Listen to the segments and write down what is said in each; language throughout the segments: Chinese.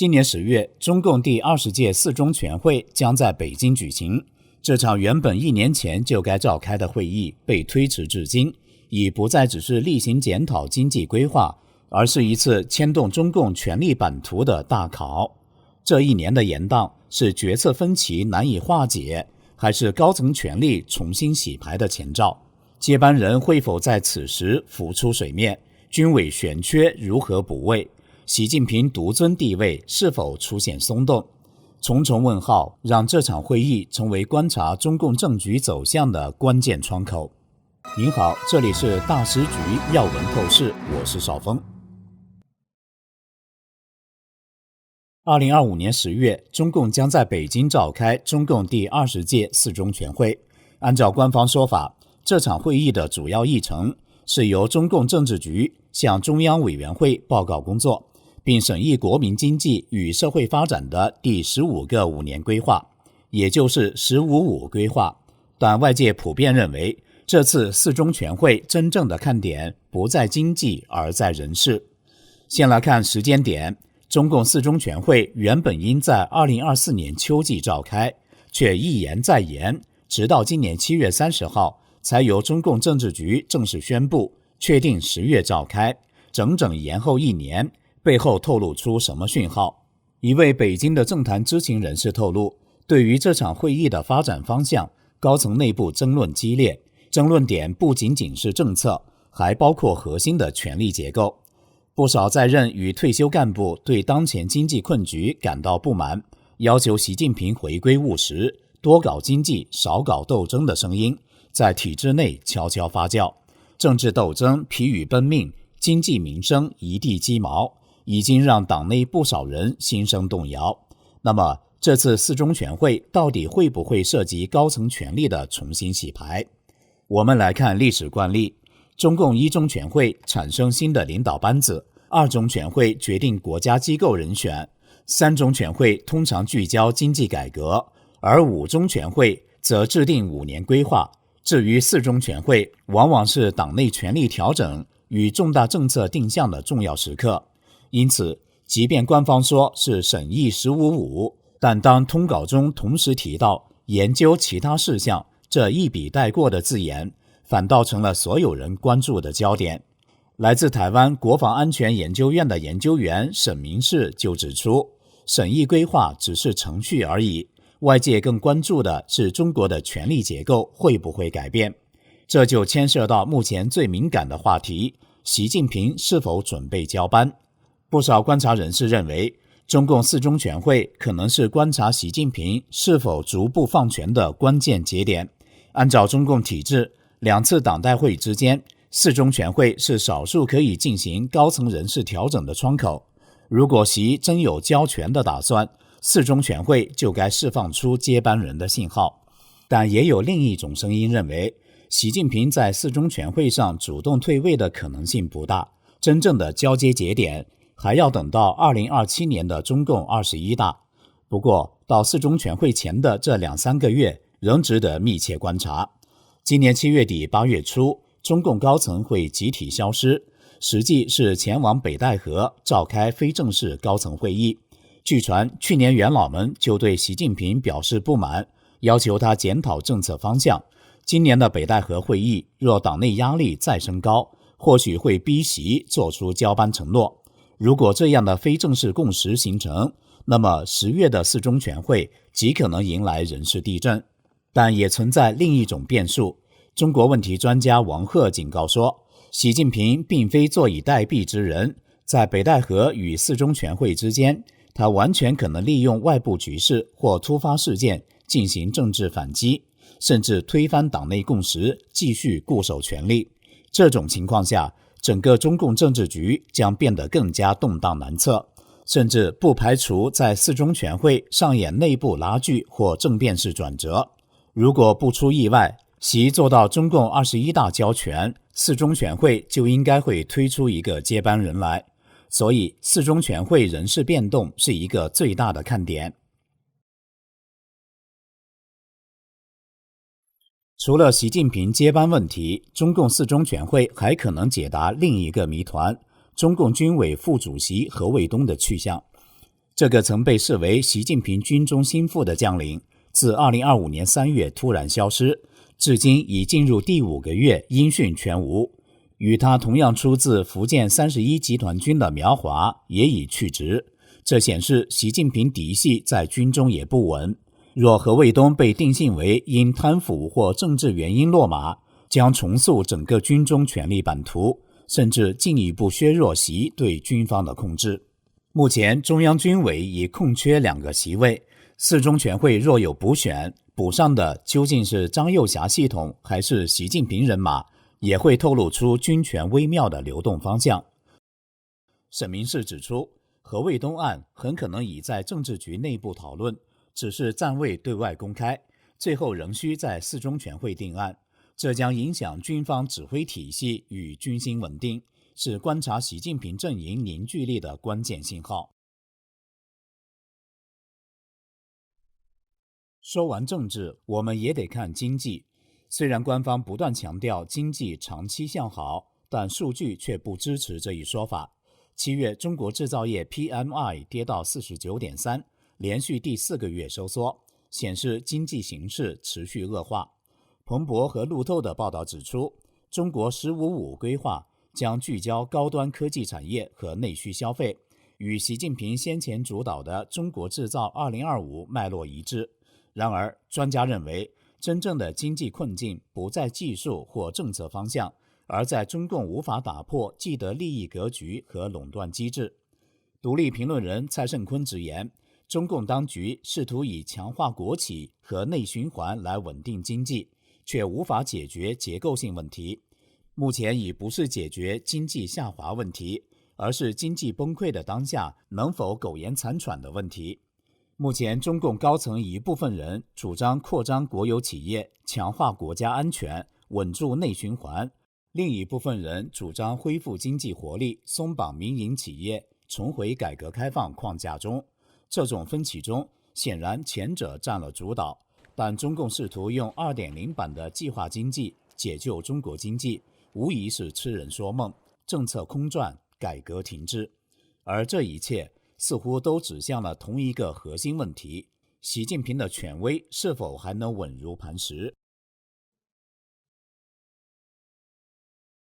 今年10月，中共第20届四中全会将在北京举行。这场原本1年前就该召开的会议被推迟至今，已不再只是例行检讨经济规划，而是一次牵动中共权力版图的大考。这1年的延宕是决策分歧难以化解，还是高层权力重新洗牌的前兆？接班人会否在此时浮出水面？军委悬缺如何补位？习近平独尊地位是否出现松动？重重问号让这场会议成为观察中共政局走向的关键窗口。您好，这里是大时局要闻透视，我是邵峰。2025年10月，中共将在北京召开中共第20届四中全会。按照官方说法，这场会议的主要议程是由中共政治局向中央委员会报告工作，并审议国民经济与社会发展的第15个5年规划，也就是“15-5”规划。但外界普遍认为，这次四中全会真正的看点不在经济，而在人事。先来看时间点，中共四中全会原本应在2024年秋季召开，却一延再延，直到今年7月30号才由中共政治局正式宣布确定10月召开，整整延后1年。背后透露出什么讯号？一位北京的政坛知情人士透露，对于这场会议的发展方向，高层内部争论激烈，争论点不仅仅是政策，还包括核心的权力结构。不少在任与退休干部对当前经济困局感到不满，要求习近平回归务实，多搞经济，少搞斗争的声音在体制内悄悄发酵。政治斗争疲于奔命，经济民生一地鸡毛，已经让党内不少人心生动摇。那么这次四中全会到底会不会涉及高层权力的重新洗牌？我们来看历史惯例，中共1中全会产生新的领导班子，2中全会决定国家机构人选，3中全会通常聚焦经济改革，而5中全会则制定5年规划。至于4中全会，往往是党内权力调整与重大政策定向的重要时刻。因此，即便官方说是审议“15-5”，但当通稿中同时提到研究其他事项这一笔带过的字眼，反倒成了所有人关注的焦点。来自台湾国防安全研究院的研究员沈明世就指出，审议规划只是程序而已，外界更关注的是中国的权力结构会不会改变。这就牵涉到目前最敏感的话题，习近平是否准备交班。不少观察人士认为，中共四中全会可能是观察习近平是否逐步放权的关键节点。按照中共体制，2次党代会之间，四中全会是少数可以进行高层人事调整的窗口。如果习真有交权的打算，四中全会就该释放出接班人的信号。但也有另一种声音认为，习近平在四中全会上主动退位的可能性不大，真正的交接节点还要等到2027年的中共21大。不过，到四中全会前的这2-3个月仍值得密切观察。今年7月底8月初，中共高层会集体消失，实际是前往北戴河召开非正式高层会议。据传，去年元老们就对习近平表示不满，要求他检讨政策方向。今年的北戴河会议若党内压力再升高，或许会逼习做出交班承诺。如果这样的非正式共识形成，那么10月的四中全会极可能迎来人事地震。但也存在另一种变数。中国问题专家王鹤警告说，习近平并非坐以待毙之人，在北戴河与四中全会之间，他完全可能利用外部局势或突发事件进行政治反击，甚至推翻党内共识，继续固守权力。这种情况下，整个中共政治局将变得更加动荡难测，甚至不排除在四中全会上演内部拉锯或政变式转折。如果不出意外，习做到中共21大交权，四中全会就应该会推出一个接班人来。所以四中全会人事变动是一个最大的看点。除了习近平接班问题，中共四中全会还可能解答另一个谜团：中共军委副主席何卫东的去向。这个曾被视为习近平军中心腹的将领，自2025年3月突然消失，至今已进入第5个月，音讯全无。与他同样出自福建31集团军的苗华也已去职，这显示习近平嫡系在军中也不稳。若何卫东被定性为因贪腐或政治原因落马，将重塑整个军中权力版图，甚至进一步削弱习对军方的控制。目前中央军委已空缺2个席位，四中全会若有补选，补上的究竟是张又侠系统还是习近平人马，也会透露出军权微妙的流动方向。沈明世指出，何卫东案很可能已在政治局内部讨论，只是暂未对外公开，最后仍需在四中全会定案，这将影响军方指挥体系与军心稳定，是观察习近平阵营凝聚力的关键信号。说完政治，我们也得看经济。虽然官方不断强调经济长期向好，但数据却不支持这一说法。7月中国制造业 PMI 跌到 49.3， 连续第4个月收缩，显示经济形势持续恶化。彭博和路透的报道指出，中国“15+5”规划将聚焦高端科技产业和内需消费，与习近平先前主导的中国制造2025脉络一致。然而，专家认为，真正的经济困境不在技术或政策方向，而在中共无法打破既得利益格局和垄断机制。独立评论人蔡胜坤直言，中共当局试图以强化国企和内循环来稳定经济，却无法解决结构性问题。目前已不是解决经济下滑问题，而是经济崩溃的当下能否苟延残喘的问题。目前中共高层一部分人主张扩张国有企业，强化国家安全，稳住内循环；另一部分人主张恢复经济活力，松绑民营企业，重回改革开放框架中。这种分歧中，显然前者占了主导，但中共试图用 2.0 版的计划经济解救中国经济，无疑是痴人说梦，政策空转，改革停滞。而这一切似乎都指向了同一个核心问题：习近平的权威是否还能稳如磐石？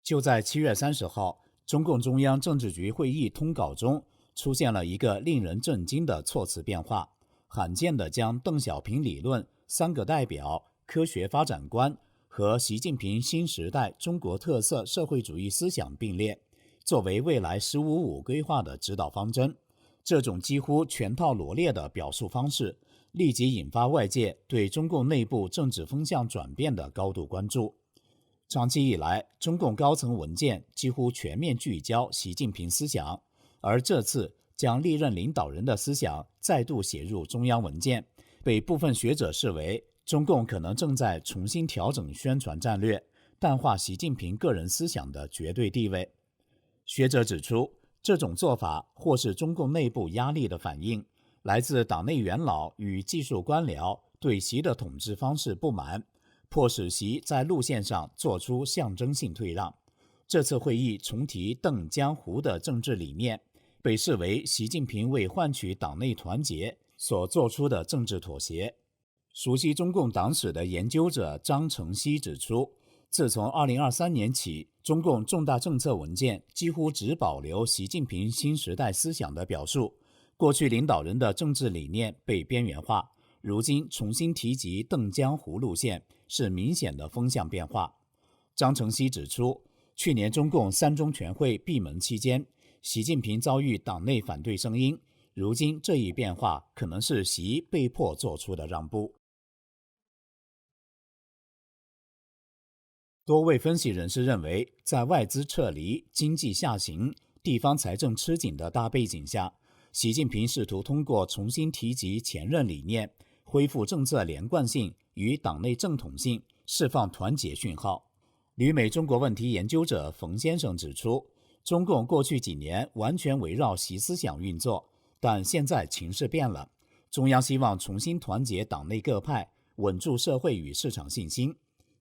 就在7月30号，中共中央政治局会议通稿中出现了一个令人震惊的措辞变化，罕见地将邓小平理论、3个代表、科学发展观和习近平新时代中国特色社会主义思想并列，作为未来“15+5”规划的指导方针。这种几乎全套罗列的表述方式，立即引发外界对中共内部政治风向转变的高度关注。长期以来，中共高层文件几乎全面聚焦习近平思想，而这次将历任领导人的思想再度写入中央文件，被部分学者视为中共可能正在重新调整宣传战略，淡化习近平个人思想的绝对地位。学者指出，这种做法或是中共内部压力的反应，来自党内元老与技术官僚对习的统治方式不满，迫使习在路线上做出象征性退让。这次会议重提邓江湖的政治理念，被视为习近平为换取党内团结所做出的政治妥协。熟悉中共党史的研究者张成熙指出，自从2023年起，中共重大政策文件几乎只保留习近平新时代思想的表述，过去领导人的政治理念被边缘化，如今重新提及邓江湖路线，是明显的风向变化。张成熙指出，去年中共3中全会闭门期间，习近平遭遇党内反对声音，如今这一变化可能是习被迫做出的让步。多位分析人士认为，在外资撤离、经济下行、地方财政吃紧的大背景下，习近平试图通过重新提及前任理念，恢复政策连贯性与党内正统性，释放团结讯号。旅美中国问题研究者冯先生指出，中共过去几年完全围绕习思想运作，但现在情势变了，中央希望重新团结党内各派，稳住社会与市场信心。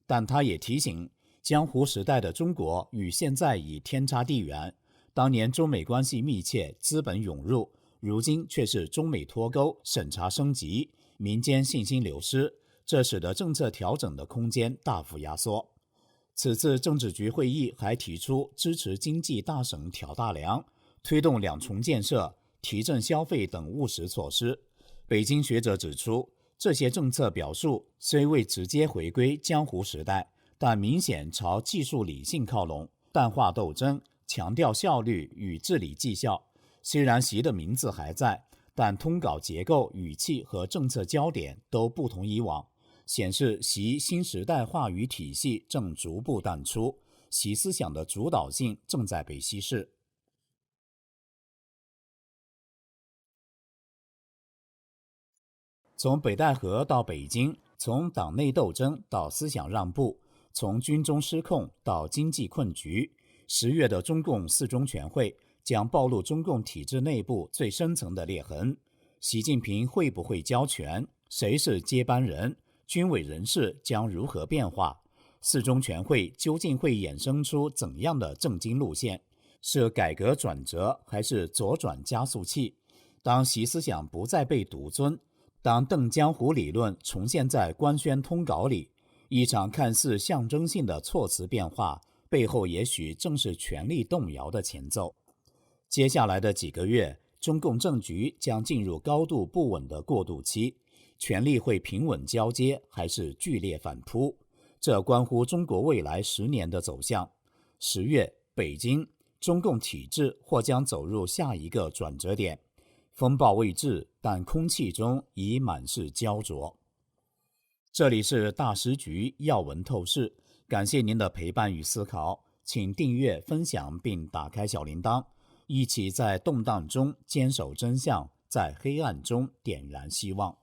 但他也提醒，江湖时代的中国与现在已天差地远，当年中美关系密切，资本涌入，如今却是中美脱钩，审查升级，民间信心流失，这使得政策调整的空间大幅压缩。此次政治局会议还提出支持经济大省挑大梁，推动两重建设、提振消费等务实措施。北京学者指出，这些政策表述虽未直接回归江湖时代，但明显朝技术理性靠拢，淡化斗争，强调效率与治理绩效。虽然习的名字还在，但通稿结构、语气和政策焦点都不同以往，显示习新时代话语体系正逐步淡出，习思想的主导性正在被稀释。从北戴河到北京，从党内斗争到思想让步，从军中失控到经济困局，10月的中共四中全会将暴露中共体制内部最深层的裂痕。习近平会不会交权？谁是接班人？军委人事将如何变化？四中全会究竟会衍生出怎样的政经路线？是改革转折还是左转加速器？当习思想不再被独尊，当邓江湖理论重现在官宣通稿里，一场看似象征性的措辞变化，背后也许正是权力动摇的前奏。接下来的几个月，中共政局将进入高度不稳的过渡期，权力会平稳交接还是剧烈反扑？这关乎中国未来10年的走向。10月，北京，中共体制或将走入下一个转折点。风暴未至，但空气中已满是焦灼。这里是大师局要闻透视，感谢您的陪伴与思考，请订阅、分享并打开小铃铛，一起在动荡中坚守真相，在黑暗中点燃希望。